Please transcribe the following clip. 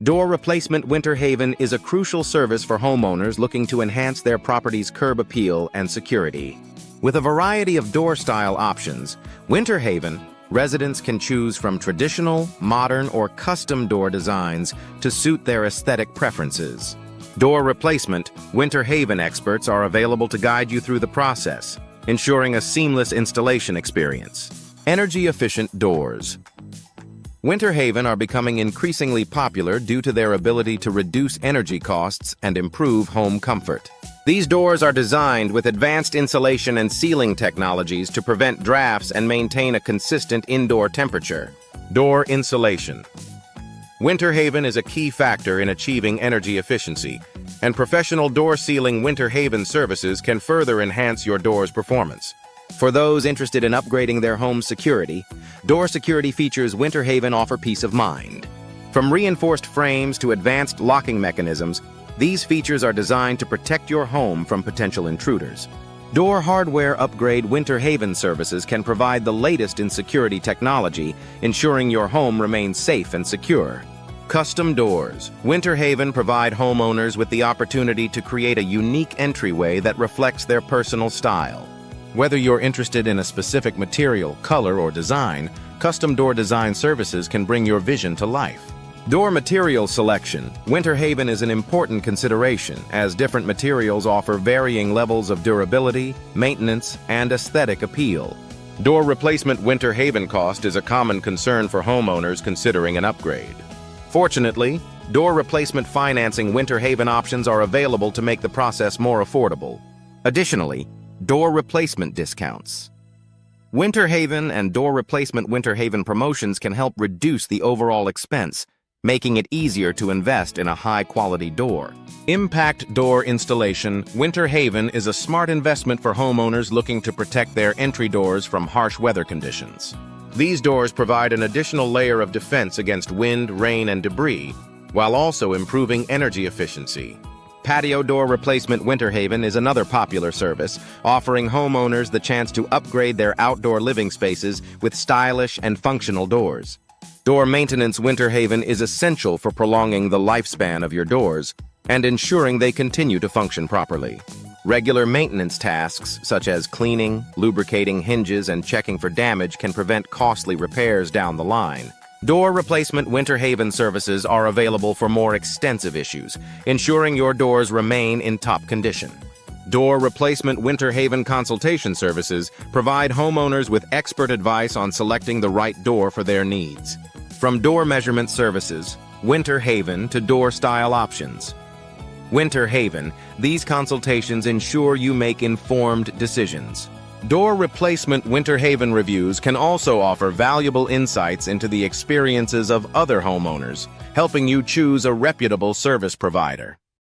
Door Replacement Winter Haven is a crucial service for homeowners looking to enhance their property's curb appeal and security. With a variety of door-style options, Winter Haven residents can choose from traditional, modern, or custom door designs to suit their aesthetic preferences. Door Replacement Winter Haven experts are available to guide you through the process, ensuring a seamless installation experience. Energy-efficient doors. Winter Haven are becoming increasingly popular due to their ability to reduce energy costs and improve home comfort. These doors are designed with advanced insulation and sealing technologies to prevent drafts and maintain a consistent indoor temperature. Door insulation. Winter Haven is a key factor in achieving energy efficiency, and professional door sealing Winter Haven services can further enhance your door's performance. For those interested in upgrading their home's security, door security features Winter Haven offer peace of mind. From reinforced frames to advanced locking mechanisms, these features are designed to protect your home from potential intruders. Door hardware upgrade Winter Haven services can provide the latest in security technology, ensuring your home remains safe and secure. Custom doors. Winter Haven provide homeowners with the opportunity to create a unique entryway that reflects their personal style. Whether you're interested in a specific material, color, or design, custom door design services can bring your vision to life. Door material selection. Winter Haven is an important consideration, as different materials offer varying levels of durability, maintenance, and aesthetic appeal. Door replacement Winter Haven cost is a common concern for homeowners considering an upgrade. Fortunately, door replacement financing Winter Haven options are available to make the process more affordable. Additionally, door replacement discounts. Winter Haven and door replacement Winter Haven promotions can help reduce the overall expense, making it easier to invest in a high-quality door. Impact door installation. Winter Haven is a smart investment for homeowners looking to protect their entry doors from harsh weather conditions. These doors provide an additional layer of defense against wind, rain, and debris, while also improving energy efficiency. Patio door replacement Winter Haven is another popular service, offering homeowners the chance to upgrade their outdoor living spaces with stylish and functional doors. Door maintenance Winter Haven is essential for prolonging the lifespan of your doors and ensuring they continue to function properly. Regular maintenance tasks, such as cleaning, lubricating hinges, and checking for damage, can prevent costly repairs down the line. Door replacement Winter Haven services are available for more extensive issues, ensuring your doors remain in top condition. Door replacement Winter Haven consultation services provide homeowners with expert advice on selecting the right door for their needs. From door measurement services, Winter Haven, to door-style options. Winter Haven, these consultations ensure you make informed decisions. Door replacement Winter Haven reviews can also offer valuable insights into the experiences of other homeowners, helping you choose a reputable service provider.